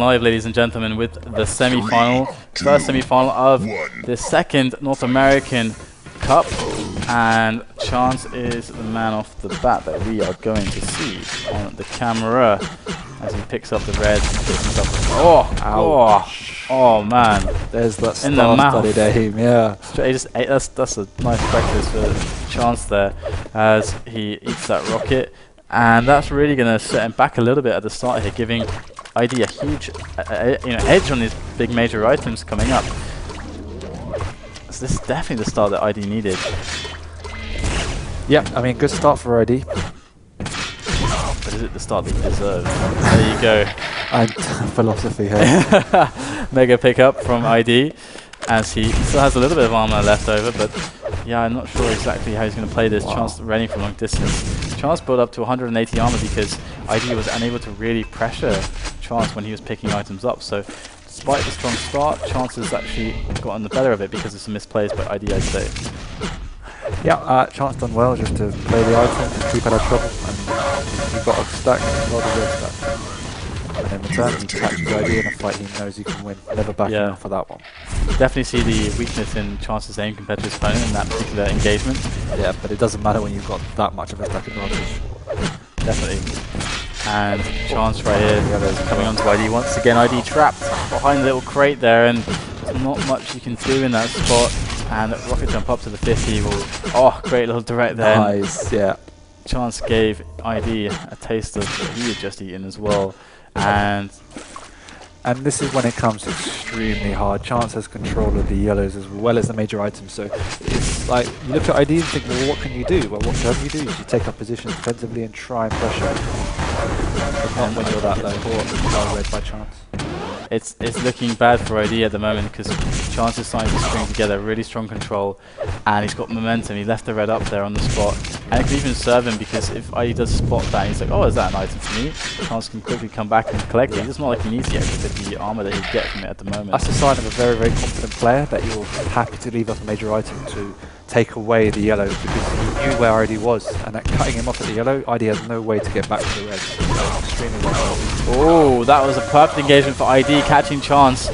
live, ladies and gentlemen, with the semi-final, first semi-final of the second North American Cup, and Chance is the man off the bat that we are going to see on the camera as he picks up the red. Oh man! There's that in the mouth. Aim, yeah. He just ate, that's a nice breakfast for Chance there as he eats that rocket, and that's really going to set him back a little bit at the start here, giving ID a huge edge on his big major items coming up. So this is definitely the start that ID needed. Yeah, I mean, good start for ID. But is it the start that he deserves? There you go. And philosophy here. Mega pickup from ID, as he still has a little bit of armor left over, but yeah, I'm not sure exactly how he's going to play this. Chance running from long distance. Chance built up to 180 armor because ID was unable to really pressure Chance when he was picking items up. So despite the strong start, Chance has actually gotten the better of it because of some misplays by ID, I'd say. Yeah, Chance done well just to play the item, just keep out of trouble, and you've got a stack, a lot of red stack. And in return, he catches the ID in a fight he knows he can win. Never backing out for that one. Definitely see the weakness in Chance's aim compared to his opponent in that particular engagement. Yeah, but it doesn't matter when you've got that much of a stack advantage. Definitely. And Chance right here, the others coming onto ID once again. ID trapped behind the little crate there, and there's not much you can do in that spot. And rocket jump up to the 50 will, great little direct there. Nice, yeah. Chance gave ID a taste of what he had just eaten as well. And this is when it comes extremely hard. Chance has control of the yellows as well as the major items, so it's like you look at ID and think, well, what can you do? Well, what can you do? You take up positions defensively and try and pressure. But not when you're that low. Read by Chance. It's looking bad for ID at the moment because Chance is starting to string together really strong control, and he's got momentum. He left the red up there on the spot, and it could even serve him because if ID does spot that, he's like, oh, is that an item for me? Chance can quickly come back and collect it. It's not like he needs the extra 50 armor that he'd get from it at the moment. That's a sign of a very, very confident player that you're happy to leave off a major item to take away the yellow because he knew where ID was, and that cutting him off at the yellow, ID has no way to get back to the red. So extremely well. Oh, that was a perfect engagement for ID, catching Chance.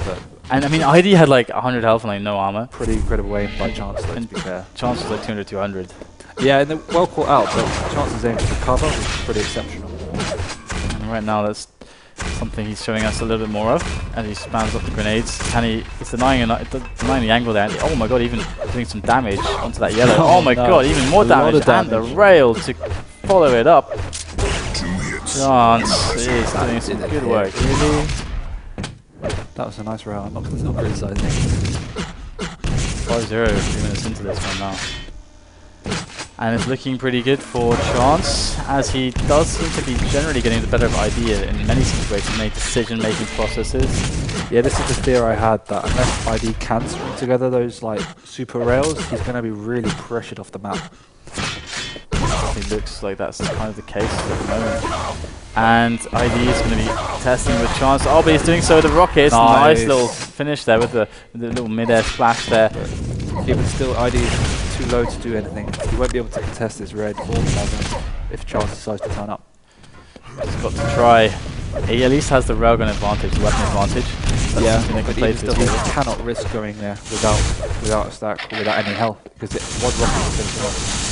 And I mean, ID had like 100 health and like no armor. Pretty incredible aim by Chance, though, to be fair. Chance was like 200, 200. Yeah, and well caught out, but Chance's aim to recover was pretty exceptional. And right now, that's something he's showing us a little bit more of as he spams up the grenades. He's denying the angle there. And oh my god, even doing some damage onto that yellow. Oh my god, even more damage. And the rail to follow it up. Chance is doing some good work. Really? That was a nice rail. I'm not criticizing. 5-0, 3 minutes into this one now. And it's looking pretty good for Chance, as he does seem to be generally getting the better of ID in many situations, many decision-making processes. Yeah, this is the fear I had, that unless ID can string together those like super rails, he's going to be really pressured off the map. It looks like that's kind of the case at the moment. And ID is going to be testing with Chance. Oh, but he's doing so with the rockets. Nice little finish there with the little mid-air splash there. Yeah, but still, ID is too low to do anything. He won't be able to contest this red or the if Chance decides to turn up. He's got to try. He at least has the railgun advantage, the weapon advantage. That's yeah, but even still, he cannot risk going there without a stack or without any health, because one rocket will finish him off.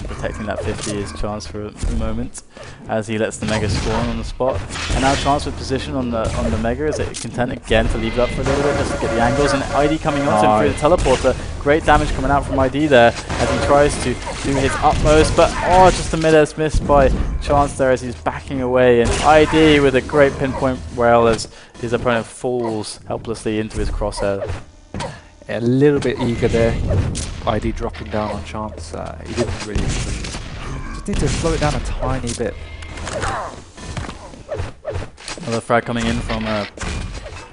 Protecting that 50 is Chance for a moment as he lets the Mega spawn on the spot. And now Chance with position on the Mega. Is it content again to leave it up for a little bit just to get the angles, and ID coming onto him through the teleporter. Great damage coming out from ID there as he tries to do his utmost, but just a mid-air miss by Chance there as he's backing away, and ID with a great pinpoint rail as his opponent falls helplessly into his crosshair. A little bit eager there. ID dropping down on Chance. He didn't really push it. Just need to slow it down a tiny bit. Another frag coming in from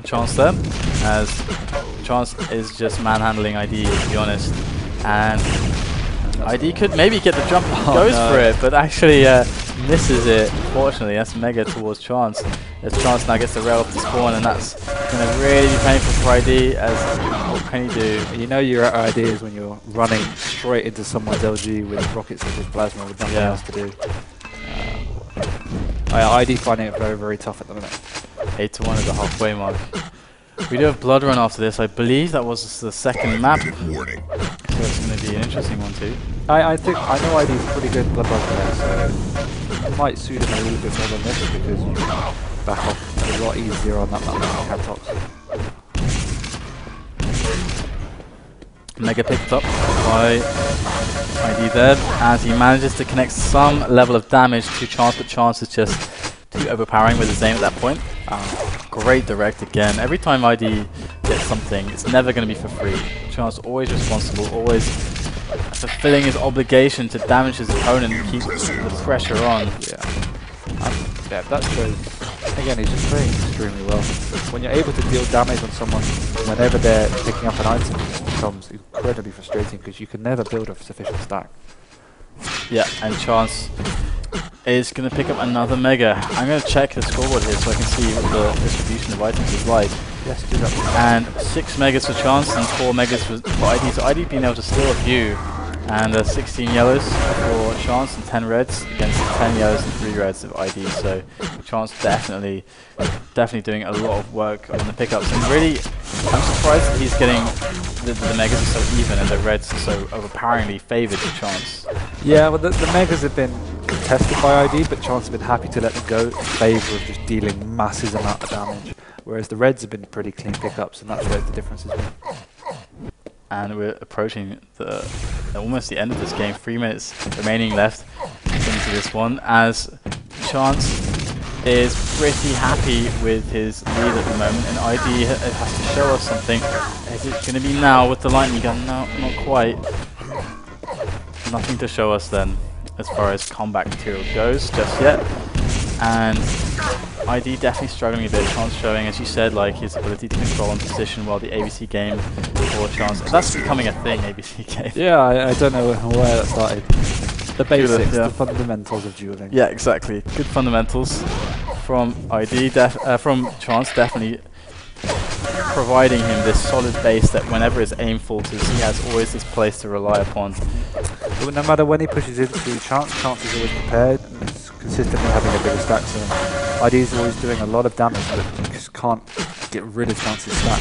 Chance there, as Chance is just manhandling ID, to be honest. And ID could maybe get the jump, goes for it, but actually misses it. Unfortunately, that's Mega towards Chance. As Chance now gets the rail off the spawn, and that's going to really be painful for ID, as what can you do? You know you're at ideas when you're running straight into someone's LG with rockets such as Plasma with nothing else to do. ID finding it very, very tough at the minute. 8 to 1 at the halfway mark. We do have Blood Run after this. I believe that was the second map. So it's going to be an interesting one too. I know ID's pretty good Blood Run player, so it might suit him a little bit more than this because you can back off a lot easier on that map than you can tops. Mega picked up by ID there as he manages to connect some level of damage to Chance, but Chance is just too overpowering with his aim at that point. Great direct again. Every time ID gets something, it's never going to be for free. Chance always responsible, always fulfilling his obligation to damage his opponent and keep the pressure on. Yeah, that shows. Again, he's just playing extremely well. When you're able to deal damage on someone whenever they're picking up an item, it becomes incredibly frustrating because you can never build a sufficient stack. Yeah, and Chance is going to pick up another Mega. I'm going to check the scoreboard here so I can see what the distribution of items is like. Yes, do that. And 6 Megas for Chance and 4 Megas for ID. So ID being able to steal a few. And 16 yellows for Chance and 10 reds against 10 yellows and 3 reds of ID. So Chance definitely doing a lot of work on the pickups. And really, I'm surprised that he's getting the Megas are so even and the reds are so overpoweringly favoured to Chance. Yeah, well the Megas have been contested by ID, but Chance have been happy to let them go in favour of just dealing massive amount of damage. Whereas the reds have been pretty clean pickups, and that's where the difference has been. And we're approaching almost the end of this game. 3 minutes remaining left into this one, as Chance is pretty happy with his lead at the moment, and ID has to show us something. Is it going to be now with the lightning gun? No, not quite. Nothing to show us then, as far as combat material goes, just yet. And ID definitely struggling a bit. Chance showing, as you said, like his ability to control and position while the ABC game for Chance. That's becoming a thing, ABC game. Yeah, I don't know where that started. The basics, yeah. the fundamentals of dueling. Yeah, exactly. Good fundamentals from ID, from Chance, definitely providing him this solid base that whenever his aim falters, he has always this place to rely upon. But no matter when he pushes into Chance is always prepared and is consistently having a bigger stack. So ID is always doing a lot of damage, but you just can't get rid of Chance's stack.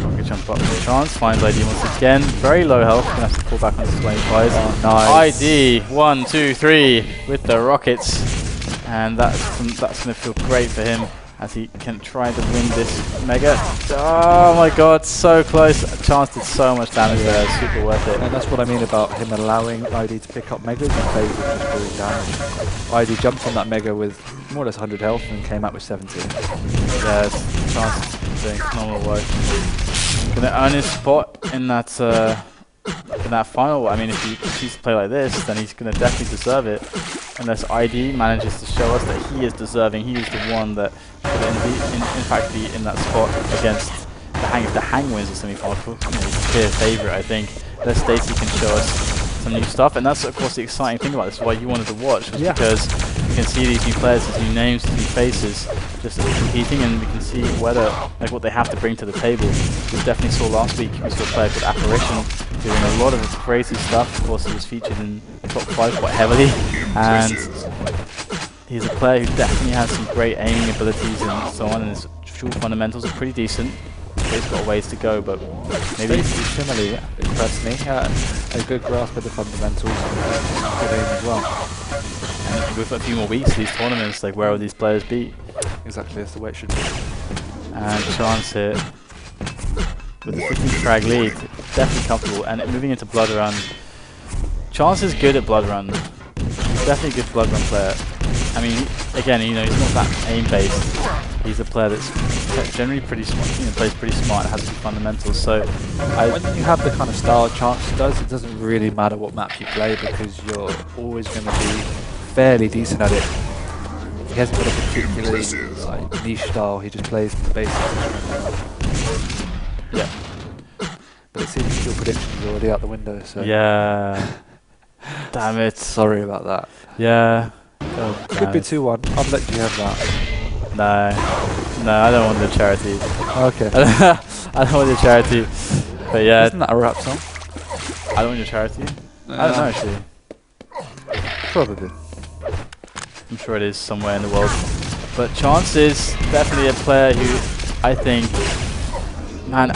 Rocket jump up for Chance, finds ID once again. Very low health, gonna have to pull back onto 25. Oh, nice. ID 1, 2, 3 with the rockets, and that's gonna feel great for him as he can try to win this Mega. Oh my god, so close. Chance did so much damage there, super worth it. And that's what I mean about him allowing ID to pick up Megas in favour of just doing damage. ID jumped on that Mega with more or less 100 health and came out with 70. Yeah, Chance doing phenomenal work. Gonna earn his spot in that final. I mean, if he continues to play like this, then he's gonna definitely deserve it. Unless ID manages to show us that he is deserving, he is the one that could in fact be in that spot against the Hang. If the Hang wins the semi-final, he's a clear favourite, I think. Unless Stacey can show us some new stuff, and that's of course the exciting thing about this, why you wanted to watch, was because you can see these new players, these new names, these new faces, just competing, and we can see whether, like, what they have to bring to the table. We definitely saw last week, we saw a player called Apparition doing a lot of crazy stuff. Of course, he was featured in the top 5 quite heavily, and he's a player who definitely has some great aiming abilities and so on, and his short fundamentals are pretty decent. He's got a ways to go, but maybe similarly impressed me. A good grasp of the fundamentals and good aim as well. And with a few more weeks, these tournaments, like, where will these players be? Exactly, that's the way it should be. And Chance here with the 15 frag lead, definitely comfortable. And moving into Blood Run, Chance is good at Blood Run. He's definitely a good Blood Run player. I mean, again, you know, he's not that aim based. He's a player that's generally pretty smart, you know, plays pretty smart and has good fundamentals. So when you have the kind of style Chance does, it doesn't really matter what map you play because you're always going to be fairly decent at it. He hasn't got a particularly like niche style. He just plays the basics. Yeah. But it seems your predictions are already out the window. So yeah. Damn it. Sorry about that. Yeah. Oh, could be 2-1. I'll let you have that. No, I don't want the charity. Okay. I don't want the charity. But yeah. Isn't that a rap song? I don't want your charity. I don't know actually. Probably. I'm sure it is somewhere in the world. But Chance is definitely a player who I think, man,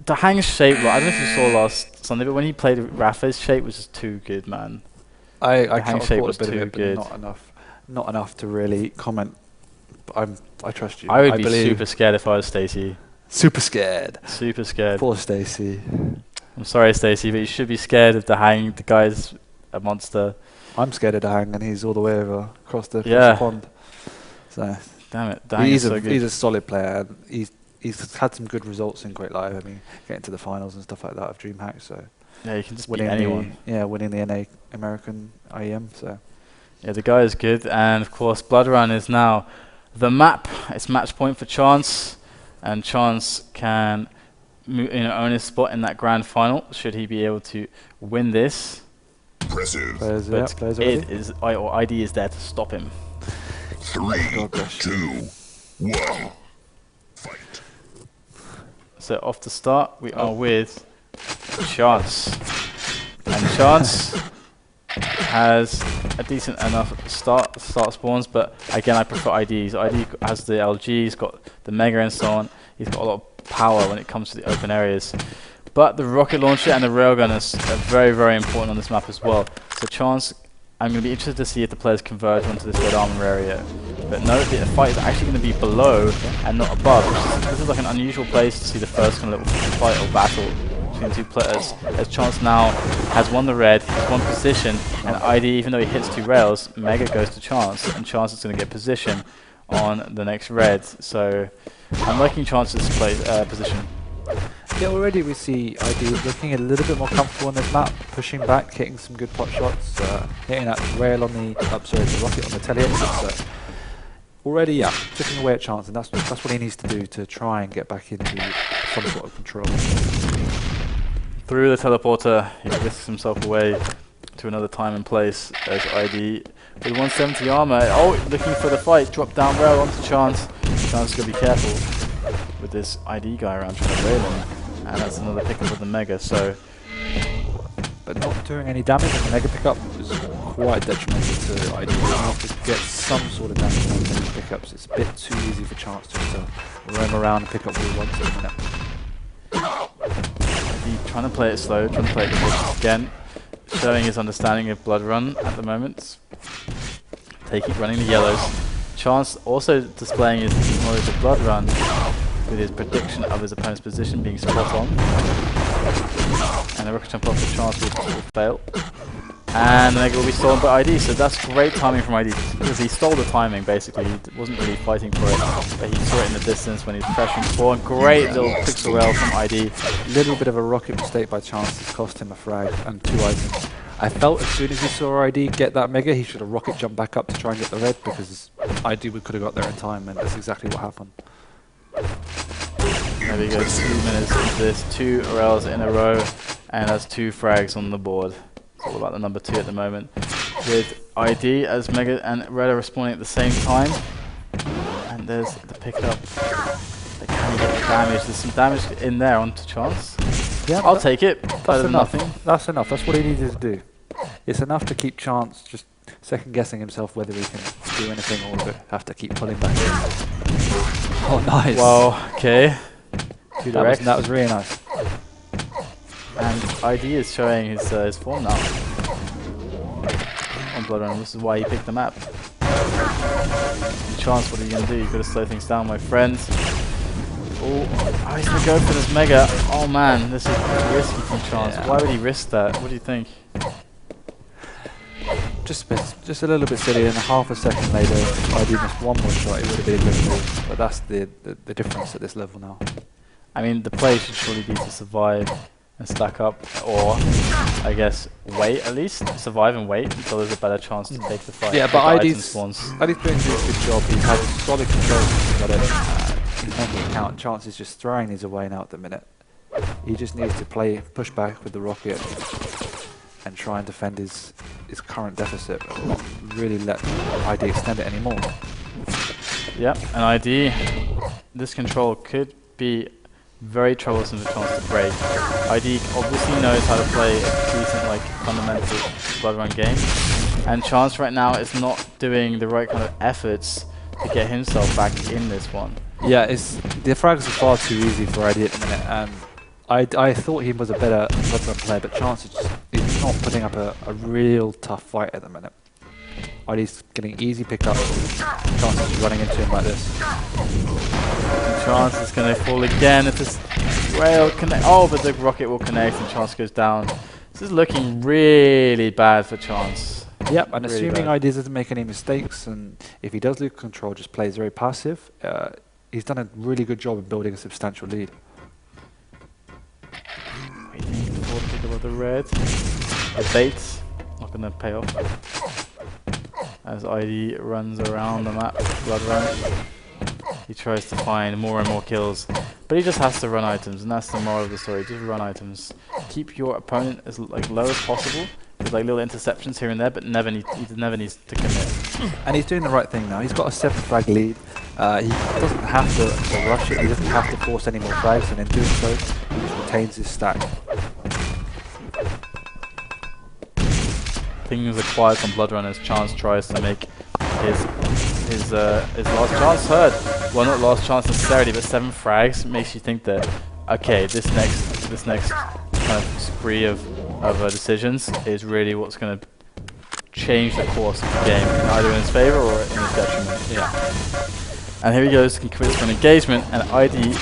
the hang shape, like, I don't know if you saw last Sunday, but when he played Rafa's shape was just too good, man. I The hang caught shape a was bit of too it, but good. not enough to really comment. But I trust you. I would be believe. super scared if I was Stacey. Super scared. Super scared. Poor Stacey. I'm sorry, Stacey, but you should be scared of the hang. The guy's a monster. I'm scared of the hang, and he's all the way over across the pond. So damn it, the hang is so good. He's a solid player. And he's had some good results in Great Live. I mean, getting to the finals and stuff like that of DreamHack. So yeah, you can just beat anyone. Winning the NA American IEM. So yeah, the guy is good, and of course, Blood Run is now the map. It's match point for Chance, and Chance can own his spot in that grand final should he be able to win this. Impressive. Players it is ID is there to stop him. 3, 2, 1. Fight. So off the start, we are with Chance, and Chance has a decent enough start spawns, but again, I prefer IDs. ID has the LG, he's got the Mega and so on. He's got a lot of power when it comes to the open areas. But the rocket launcher and the railgun are very, very important on this map as well. So Chance, I'm going to be interested to see if the players converge onto this red armor area. But note the fight is actually going to be below and not above. This is like an unusual place to see the first kind of little fight or battle between two players. As Chance now has won the red, he's won position, and ID, even though he hits 2 rails, Mega goes to Chance, and Chance is going to get position on the next red. So I'm liking Chance's position. Yeah, already we see ID looking a little bit more comfortable on this map, pushing back, hitting some good pot shots, hitting that rail on the the rocket on the tele exit. So already, yeah, chipping away at Chance, and that's what he needs to do to try and get back into some sort of control. Through the teleporter, he whisks himself away to another time and place as ID with 170 armor. Oh, looking for the fight, drop down rail onto Chance. Chance is going to be careful with this ID guy around trying to rail him, and that's another pickup of the Mega. So, but not doing any damage, and the Mega pickup is quite detrimental to ID. You have to get some sort of damage on these pickups. It's a bit too easy for Chance just to roam around and pick up all he wants in a minute. ID trying to play it slow, trying to play it cautious again, showing his understanding of Blood Run at the moment. They keep running the yellows. Chance also displaying his knowledge of Blood Run with his prediction of his opponent's position being spot on. And the rocket jump off the Chance will fail. And Mega will be stolen by ID, so that's great timing from ID, because he stole the timing basically. He wasn't really fighting for it, but he saw it in the distance when he was pressuring spawn. Great little pixel rail from ID. Little bit of a rocket mistake by Chance has cost him a frag and 2 items. I felt as soon as he saw ID get that Mega, he should have rocket jumped back up to try and get the red, because ID could have got there in time, and that's exactly what happened. There we go, 2 minutes into this, 2 rails in a row, and that's 2 frags on the board. It's all about the number 2 at the moment. With ID as Mega and Red are respawning at the same time. And there's the pickup. They can get damage. There's some damage in there onto Chance. Yeah, I'll take it. Better than nothing. That's enough. That's what he needed to do. It's enough to keep Chance just second guessing himself whether he can do anything, or have to keep pulling back. Oh, nice. Well, okay. That was really nice. And ID is showing his form now on Blood Run. This is why he picked the map. And Chance, what are you going to do? You've got to slow things down, my friend. Oh, he's going to go for this Mega. Oh man, this is risky from Chance. Yeah. Why would he risk that? What do you think? Just a little bit silly, and half a second later, if ID missed one more shot, it would have been a good move. But that's the difference at this level now. I mean, the play should surely be to survive and stack up, or I guess wait at least, survive and wait until there's a better chance to take the fight. Yeah, but ID's doing a good job. He's had solid control. He's got it. He's making it count. Chance is just throwing these away now at the minute. He just needs to push back with the rocket and try and defend his current deficit, but not really let ID extend it anymore. Yep, and ID, this control could be very troublesome for Chance to break. ID obviously knows how to play a decent, like, fundamental Blood Run game, and Chance right now is not doing the right kind of efforts to get himself back in this one. Yeah, the frags are far too easy for ID at the minute, and I thought he was a better Bloodrun player, but Chance is not putting up a real tough fight at the minute. ID's getting easy pickups. Chance is running into him like this. Chance is going to fall again if this rail connect. Oh, but the rocket will connect and Chance goes down. This is looking really bad for Chance. Yep, and Really assuming bad. ID doesn't make any mistakes, and if he does lose control, just plays very passive, he's done a really good job of building a substantial lead. Waiting for the pick up the red. The bait, not going to pay off. As ID runs around the map, Blood Run. He tries to find more and more kills, but he just has to run items, and that's the moral of the story. Just run items. Keep your opponent as low as possible, with like little interceptions here and there, but he never needs to commit. And he's doing the right thing now. He's got a 7 frag lead. He doesn't have to rush it. He doesn't have to force any more frags, and in doing so, he just retains his stack. Things are quiet on Blood Run as Chance tries to make his last chance heard. Well, not last chance necessarily, but 7 frags makes you think that okay, this next kind of spree of decisions is really what's going to change the course of the game, either in his favour or in his detriment. Yeah. And here he goes, can quit for an engagement, and ID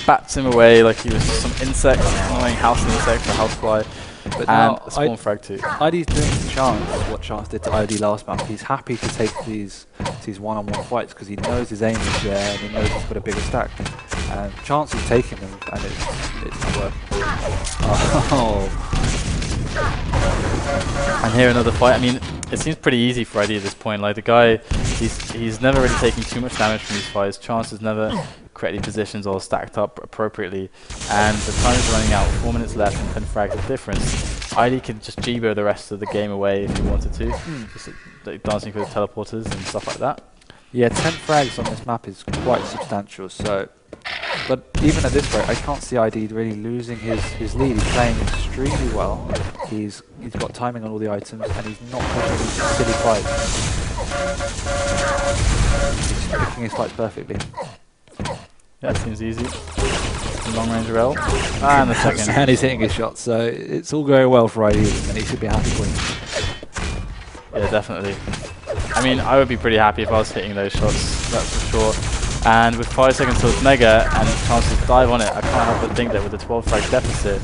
bats him away like he was some insect, annoying house insect or housefly. But And now a spawn frag too. ID's doing to Chance what Chance did to ID last map. He's happy to take these one-on-one fights because he knows his aim is there and he knows he's got a bigger stack. And Chance is taking them, and it's not working. Oh. And here another fight. I mean, it seems pretty easy for ID at this point. Like the guy, he's never really taking too much damage from these fights. Chance is never correctly positions or stacked up appropriately, and the time is running out. 4 minutes left and 10 frags of difference. ID can just Jibo the rest of the game away if he wanted to, just like, dancing through the teleporters and stuff like that. Yeah, 10 frags on this map is quite substantial. So, but even at this rate, I can't see ID really losing his lead. He's playing extremely well. He's got timing on all the items, and he's not pushing these silly fights. He's picking his fights perfectly. Yeah, seems easy. Long range rail. And the second. And he's hitting his shots, so it's all going well for ID, and he should be a happy point. Yeah, definitely. I mean, I would be pretty happy if I was hitting those shots, that's for sure. And with 5 seconds till it's Mega and Chance to dive on it, I can't help but think that with the 12 frag deficit,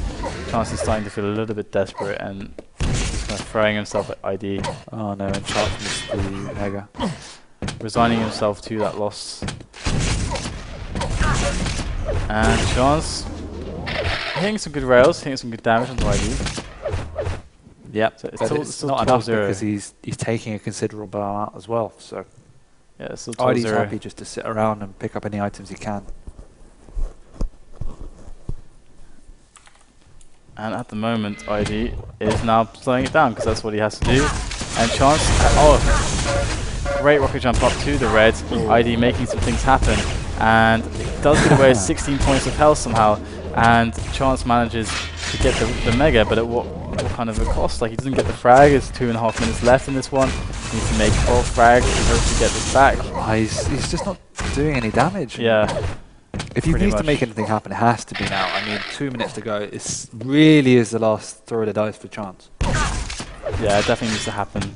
Chance is starting to feel a little bit desperate and just kind of throwing himself at ID. Oh no, and Chance missed the Mega. Resigning himself to that loss. And Chance hitting some good rails, hitting some good damage onto ID. Yep, So but it's still not enough 12-0. because he's taking a considerable amount as well. So Yeah, it's still ID's 12-0. happy just to sit around and pick up any items he can. And at the moment, ID is now slowing it down because that's what he has to do. And Chance, great rocket jump up to the red. ID making some things happen, and it does get away with 16 points of health somehow. And Chance manages to get the Mega, but at what kind of a cost? Like he doesn't get the frag. It's 2.5 minutes left in this one. He needs to make 12 frags in order to get this back. He's just not doing any damage. Yeah. If he pretty needs to much. make anything happen, it has to be now. I mean, 2 minutes to go. It really is the last throw of the dice for Chance. Yeah, it definitely needs to happen.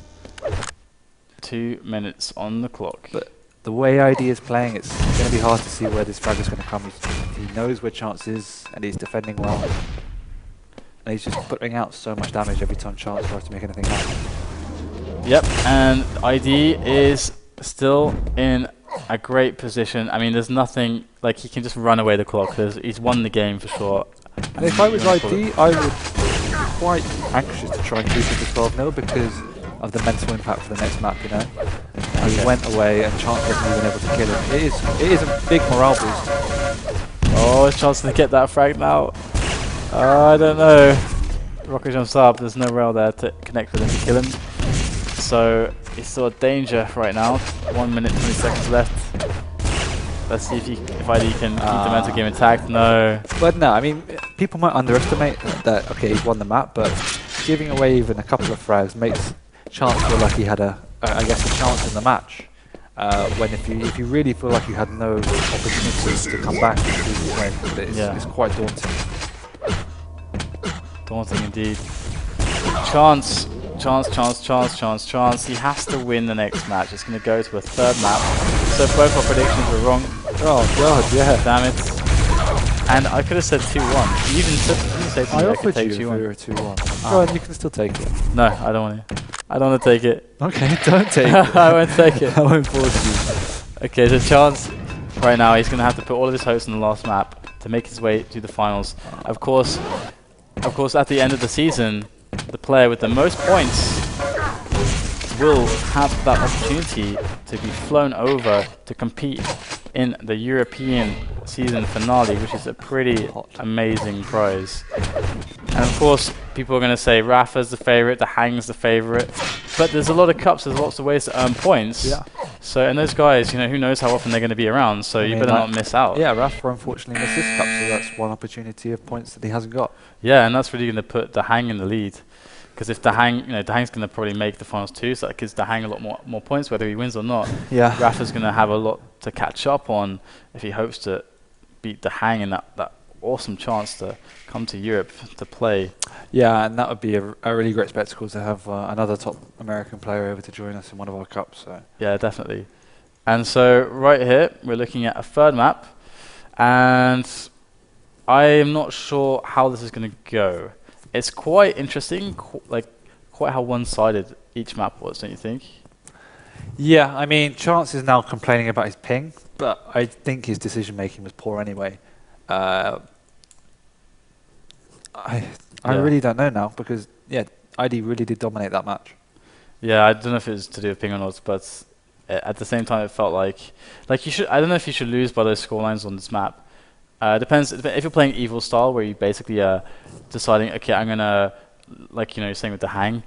2 minutes on the clock. But the way ID is playing, it's going to be hard to see where this frag is going to come. He knows where Chance is, and he's defending well. And he's just putting out so much damage every time Chance tries to make anything happen. Yep, and ID is still in a great position. I mean, there's nothing, like he can just run away the clock. He's won the game for sure. And if I was ID, I would be quite anxious to try and keep it to 12-0 because of the mental impact for the next map, you know. And he went away and Chance wasn't even able to kill him. It is a big morale boost. Oh, it's Chance to get that frag now. I don't know. Rocket jumps up, there's no rail there to connect with him to kill him. So he's still a danger right now. 1 minute 20 seconds left. Let's see if ID can keep the mental game intact. No. But no, I mean, people might underestimate that, okay, he's won the map, but giving away even a couple of frags makes Chance feel like he had a chance in the match. when if you really feel like you had no opportunities to come back and do the win, but it's quite daunting. Daunting indeed. Chance. He has to win the next match. It's going to go to a third map. So both our predictions were wrong. Oh god, yeah. Damn it. And I could have said 2-1. You even said I I offered take you 2-1. 2-1. Go on, you can still take it. No, I don't want to. I don't want to take it. Okay, don't take it. I won't take it. I won't force you. Okay, so Chance, right now, he's going to have to put all of his hopes on the last map to make his way to the finals. Of course, at the end of the season, the player with the most points will have that opportunity to be flown over to compete in the European season finale, which is a pretty amazing prize. And of course, people are going to say Rafa's the favorite, the Hang's the favorite, but there's a lot of cups, there's lots of ways to earn points. Yeah. So, and those guys, who knows how often they're going to be around, so you better not miss out. Yeah, Rafa unfortunately missed this cup, so that's one opportunity of points that he hasn't got. Yeah, and that's really going to put the Hang in the lead. Because if the Hang, the Hang's going to probably make the finals too, so that gives the Hang a lot more points, whether he wins or not. Yeah. Rafa's going to have a lot to catch up on if he hopes to beat the Hang in that awesome chance to come to Europe to play. Yeah, and that would be a really great spectacle to have another top American player over to join us in one of our cups. So. Yeah, definitely. And so right here, we're looking at a third map, and I am not sure how this is going to go. It's quite interesting, quite how one-sided each map was, don't you think? Yeah, I mean, Chance is now complaining about his ping, but I think his decision-making was poor anyway. I really don't know now, because, yeah, ID really did dominate that match. Yeah, I don't know if it was to do with ping or not, but at the same time it felt like you should. I don't know if you should lose by those scorelines on this map. Depends if you're playing evil style, where you basically are deciding, okay, I'm gonna, you're saying with the Hang,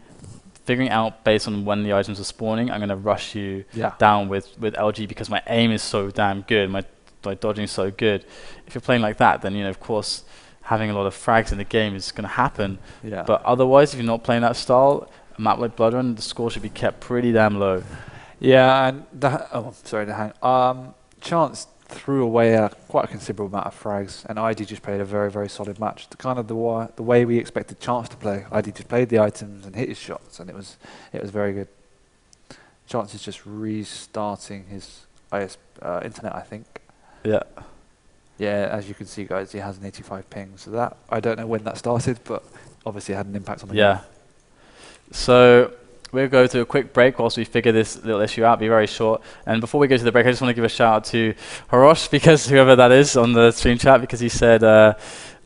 figuring out based on when the items are spawning, I'm gonna rush you down with LG because my aim is so damn good, my dodging is so good. If you're playing like that, then of course having a lot of frags in the game is gonna happen. Yeah. But otherwise, if you're not playing that style, a map like Bloodrun, the score should be kept pretty damn low. Yeah, and the Hang. Chance threw away quite a considerable amount of frags, and ID just played a very, very solid match. The way we expected Chance to play. ID just played the items and hit his shots, and it was very good. Chance is just restarting his internet, I think. Yeah. Yeah, as you can see, guys, he has an 85 ping. So that, I don't know when that started, but obviously it had an impact on the game. So we'll go to a quick break whilst we figure this little issue out. Be very short. And before we go to the break, I just want to give a shout out to Hirosh, because whoever that is on the stream chat, because he said,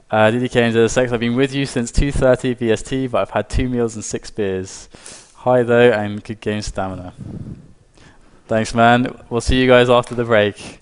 DDK into the sex, I've been with you since 2:30 BST, but I've had 2 meals and 6 beers. Hi though, and good game stamina. Thanks, man. We'll see you guys after the break.